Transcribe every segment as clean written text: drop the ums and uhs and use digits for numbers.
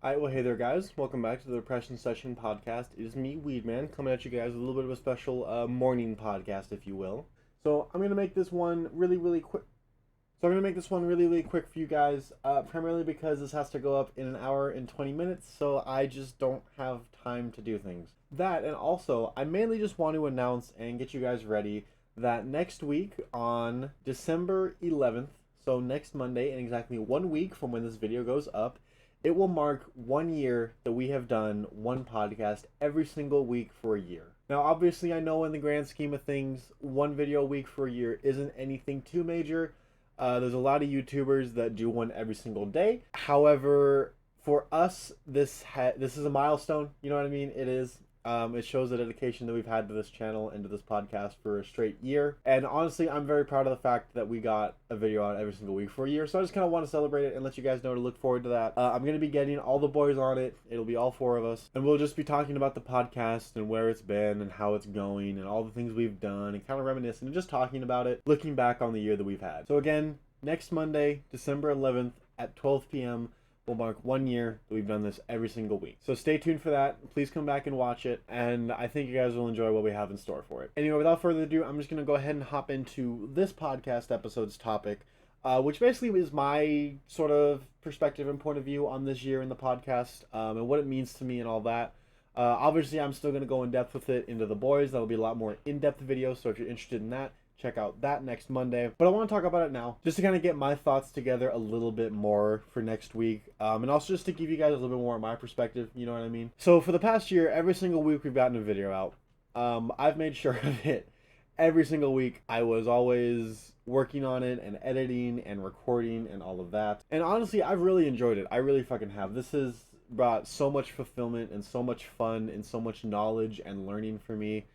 Alright, well, hey there, guys. Welcome back to the Depression Session podcast. It is me, Weedman, coming at you guys with a little bit of a special morning podcast, if you will. So I'm gonna make this one really quick. Really quick for you guys, primarily because this has to go up in an hour and 20 minutes, so I just don't have time to do things. That, and also, I mainly just want to announce and get you guys ready that next week on December 11th, so next Monday, in exactly 1 week from when this video goes up, it will mark 1 year that we have done one podcast every single week for a year. Now, obviously, I know in the grand scheme of things, one video a week for a year isn't anything too major. There's a lot of YouTubers that do one every single day. However, for us, this is a milestone. You know what I mean? It is. It shows the dedication that we've had to this channel and to this podcast for a straight year. And honestly, I'm very proud of the fact that we got a video out every single week for a year. So I just kind of want to celebrate it and let you guys know to look forward to that. I'm going to be getting all the boys on it. It'll be all four of us. And we'll just be talking about the podcast and where it's been and how it's going and all the things we've done and kind of reminiscing and just talking about it, looking back on the year that we've had. So again, next Monday, December 11th at 12 p.m., will mark 1 year that we've done this every single week. So stay tuned for that. Please come back and watch it, and I think you guys will enjoy what we have in store for it. Anyway, without further ado, I'm just going to go ahead and hop into this podcast episode's topic, which basically is my sort of perspective and point of view on this year in the podcast, and what it means to me and all that. Obviously, I'm still going to go in depth with it into the boys. That'll be a lot more in-depth videos, so if you're interested in that, check out that next Monday. But I want to talk about it now, just to kind of get my thoughts together a little bit more for next week. And also just to give you guys a little bit more of my perspective, you know what I mean? So for the past year, every single week we've gotten a video out. I've made sure of it. Every single week I was always working on it and editing and recording and all of that. And honestly, I've really enjoyed it. I really fucking have. This has brought so much fulfillment and so much fun and so much knowledge and learning for me.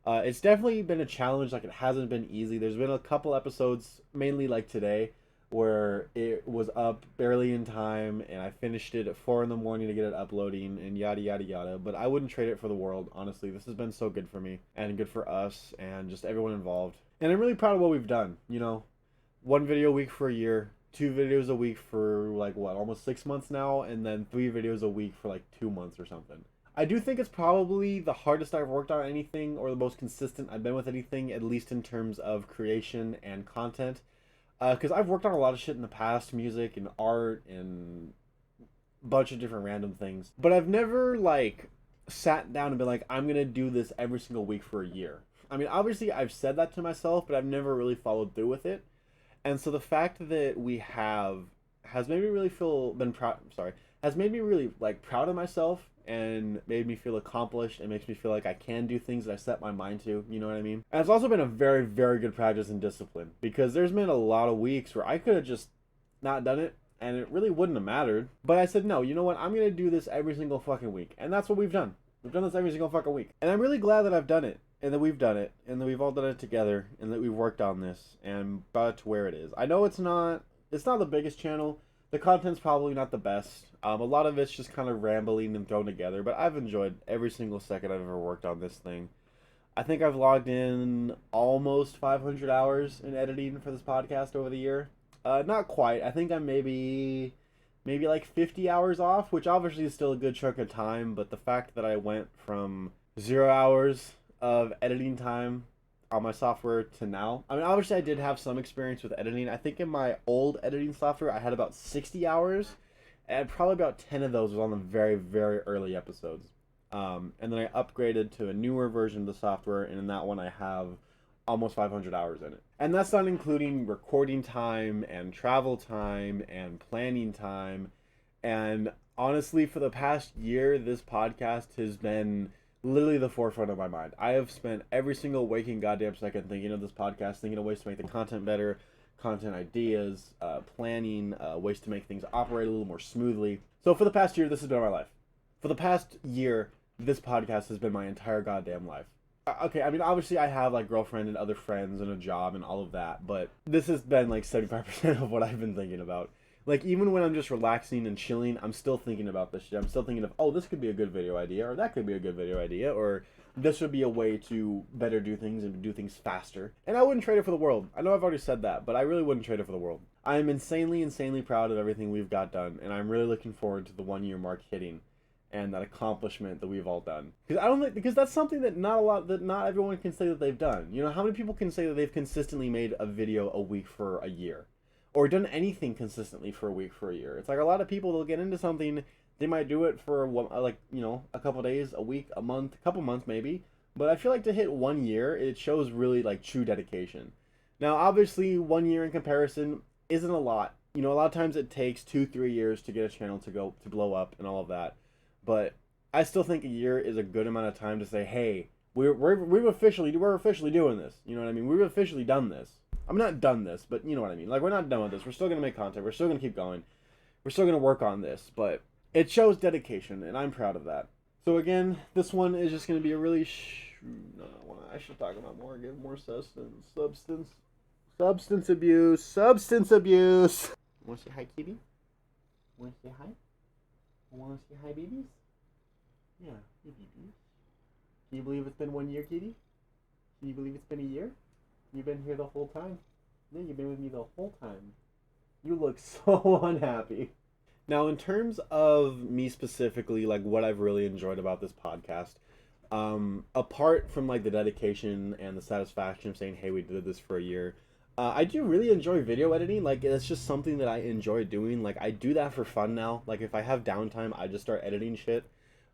It's definitely been a challenge. Like, it hasn't been easy. There's been a couple episodes, mainly like today, where it was up barely in time, and I finished it at 4 in the morning to get it uploading, and yada yada yada. But I wouldn't trade it for the world, honestly. This has been so good for me, and good for us, and just everyone involved. And I'm really proud of what we've done, you know? 1 video a week for a year, 2 videos a week for, like, what, almost 6 months now, and then 3 videos a week for, like, 2 months or something. I do think it's probably the hardest I've worked on anything, or the most consistent I've been with anything, at least in terms of creation and content. Because I've worked on a lot of shit in the past, music and art and a bunch of different random things. But I've never, like, sat down and been like, I'm going to do this every single week for a year. I mean, obviously I've said that to myself, but I've never really followed through with it. And so the fact that we have has made me really has made me really, like, proud of myself, and made me feel accomplished, and makes me feel like I can do things that I set my mind to, you know what I mean? And it's also been a very good practice and discipline, because there's been a lot of weeks where I could have just not done it, and it really wouldn't have mattered. But I said, no, you know what, I'm going to do this every single fucking week, and that's what we've done. We've done this every single fucking week. And I'm really glad that I've done it, and that we've done it, and that we've all done it together, and that we've worked on this, and brought it to where it is. I know it's not the biggest channel. The content's probably not the best. A lot of it's just kind of rambling and thrown together, but I've enjoyed every single second I've ever worked on this thing. I think I've logged in almost 500 hours in editing for this podcast over the year. Not quite. I think I'm maybe like 50 hours off, which obviously is still a good chunk of time, but the fact that I went from 0 hours of editing time on my software to now. I mean, obviously I did have some experience with editing. I think in my old editing software I had about 60 hours, and probably about 10 of those was on the very early episodes. And then I upgraded to a newer version of the software, and in that one I have almost 500 hours in it. And that's not including recording time and travel time and planning time. And honestly, for the past year, this podcast has been literally the forefront of my mind. I have spent every single waking goddamn second thinking of this podcast, thinking of ways to make the content better, content ideas, planning, ways to make things operate a little more smoothly. So for the past year, this has been my life. For the past year, this podcast has been my entire goddamn life. Okay, I mean, obviously I have, like, girlfriend and other friends and a job and all of that, but this has been, like, 75% of what I've been thinking about. Like, even when I'm just relaxing and chilling, I'm still thinking about this shit. I'm still thinking of, oh, this could be a good video idea, or that could be a good video idea, or this would be a way to better do things and do things faster. And I wouldn't trade it for the world. I know I've already said that, but I really wouldn't trade it for the world. I am insanely proud of everything we've got done, and I'm really looking forward to the 1 year mark hitting, and that accomplishment that we've all done. Because that's something that not everyone can say that they've done. You know, how many people can say that they've consistently made a video a week for a year, or done anything consistently for a week for a year? It's like a lot of people, they'll get into something, they might do it for like, you know, a couple days, a week, a month, a couple months maybe. But I feel like to hit 1 year, it shows really like true dedication. Now, obviously, 1 year in comparison isn't a lot. You know, a lot of times it takes 2-3 years to get a channel to blow up and all of that. But I still think a year is a good amount of time to say, hey, we're officially doing this. You know what I mean? We've officially done this. I'm not done this, but you know what I mean. Like, we're not done with this. We're still gonna make content. We're still gonna keep going. We're still gonna work on this. But it shows dedication, and I'm proud of that. So again, this one is just gonna be a really I should talk about more. Give more substance abuse. Want to say hi, kitty? Want to say hi? Want to say hi, babies? Yeah, hey, babies. Can you believe it's been 1 year, kitty? Can you believe it's been a year? You've been here the whole time. Yeah, you've been with me the whole time. You look so unhappy. Now, in terms of me specifically, like what I've really enjoyed about this podcast, apart from like the dedication and the satisfaction of saying, hey, we did this for a year, I do really enjoy video editing. Like, it's just something that I enjoy doing. Like, I do that for fun now. Like, if I have downtime, I just start editing shit.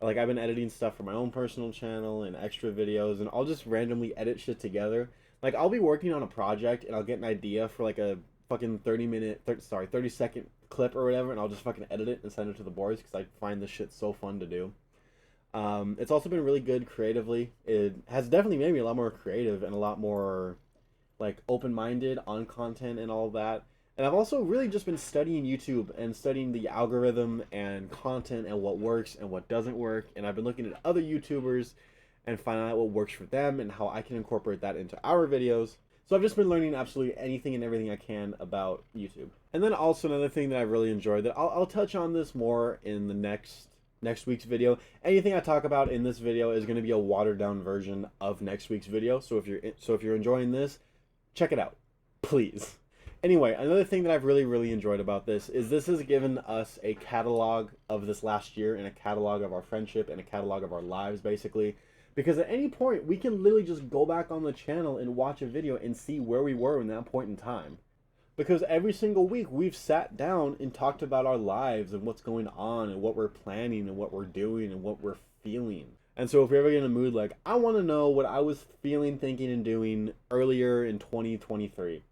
Like, I've been editing stuff for my own personal channel and extra videos, and I'll just randomly edit shit together. Like, I'll be working on a project, and I'll get an idea for, like, a fucking 30-second clip or whatever, and I'll just fucking edit it and send it to the boys, because I find this shit so fun to do. It's also been really good creatively. It has definitely made me a lot more creative and a lot more, like, open-minded on content and all of that. And I've also really just been studying YouTube and studying the algorithm and content and what works and what doesn't work. And I've been looking at other YouTubers and finding out what works for them and how I can incorporate that into our videos. So I've just been learning absolutely anything and everything I can about YouTube. And then also another thing that I really enjoyed, that I'll touch on this more in the next week's video. Anything I talk about in this video is going to be a watered down version of next week's video. So if you're enjoying this, check it out, please. Anyway, another thing that I've really enjoyed about this has given us a catalog of this last year and a catalog of our friendship and a catalog of our lives, basically. Because at any point, we can literally just go back on the channel and watch a video and see where we were in that point in time. Because every single week, we've sat down and talked about our lives and what's going on and what we're planning and what we're doing and what we're feeling. And so if you're ever in a mood like, I want to know what I was feeling, thinking, and doing earlier in 2023,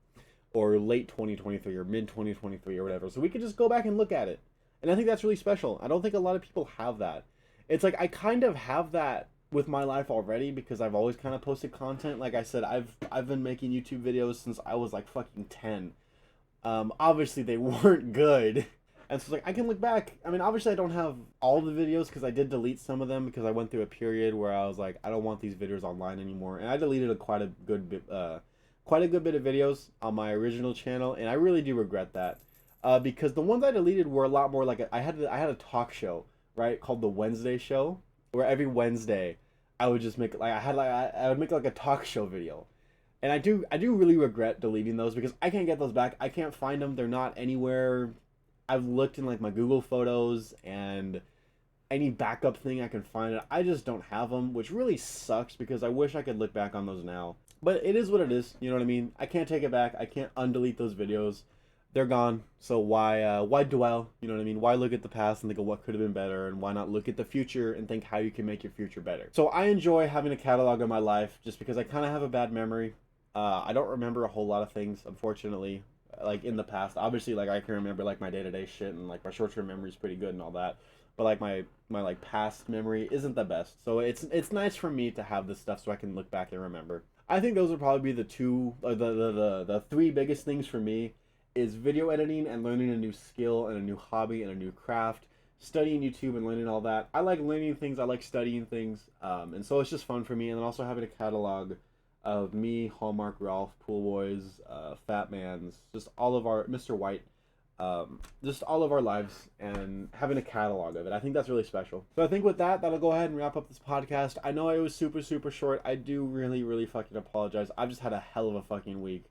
or late 2023, or mid 2023, or whatever, so we could just go back and look at it. And I think that's really special. I don't think a lot of people have that. It's like, I kind of have that with my life already, because I've always kind of posted content. Like I said, I've been making YouTube videos since I was like fucking 10. Obviously they weren't good. And so it's like, I can look back. I mean, obviously I don't have all the videos, because I did delete some of them, because I went through a period where I was like, I don't want these videos online anymore. And I deleted quite a good bit of videos on my original channel, and I really do regret that. Because the ones I deleted were a lot more like, I had a talk show, right, called The Wednesday Show, where every Wednesday I would just make, like, I would make like a talk show video. And I do really regret deleting those, because I can't get those back. I can't find them. They're not anywhere. I've looked in like my Google Photos and any backup thing I can find it. I just don't have them, which really sucks, because I wish I could look back on those now. But it is what it is, you know what I mean? I can't take it back. I can't undelete those videos. They're gone. So why dwell? You know what I mean? Why look at the past and think of what could have been better, and why not look at the future and think how you can make your future better? So I enjoy having a catalog of my life, just because I kind of have a bad memory. I don't remember a whole lot of things, unfortunately, like in the past. Obviously, like, I can remember like my day-to-day shit, and like my short-term memory is pretty good and all that. But like my like past memory isn't the best. So it's nice for me to have this stuff so I can look back and remember. I think those would probably be the three biggest things for me, is video editing and learning a new skill and a new hobby and a new craft, studying YouTube and learning all that. I like learning things, I like studying things, and so it's just fun for me. And then also having a catalog of me, Hallmark, Ralph, Pool Boys, Fat Man's, just all of our, Mr. White, just all of our lives, and having a catalog of it. I think that's really special. So I think with that, that'll go ahead and wrap up this podcast. I know it was super short. I do really fucking apologize. I've just had a hell of a fucking week.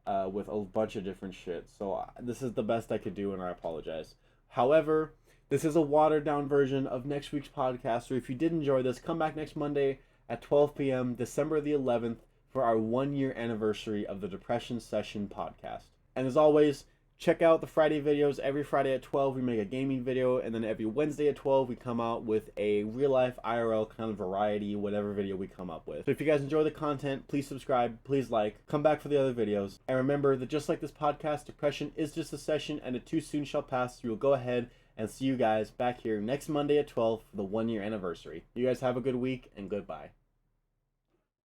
with a bunch of different shit. So this is the best I could do, and I apologize. However, this is a watered down version of next week's podcast. So if you did enjoy this, come back next Monday at 12 p.m., December the 11th, for our 1-year anniversary of the Depression Session podcast. And as always, check out the Friday videos. Every Friday at 12, we make a gaming video, and then every Wednesday at 12, we come out with a real-life IRL kind of variety, whatever video we come up with. So if you guys enjoy the content, please subscribe, please like, come back for the other videos. And remember that just like this podcast, depression is just a session, and it too soon shall pass. So we'll go ahead and see you guys back here next Monday at 12 for the 1-year anniversary. You guys have a good week, and goodbye.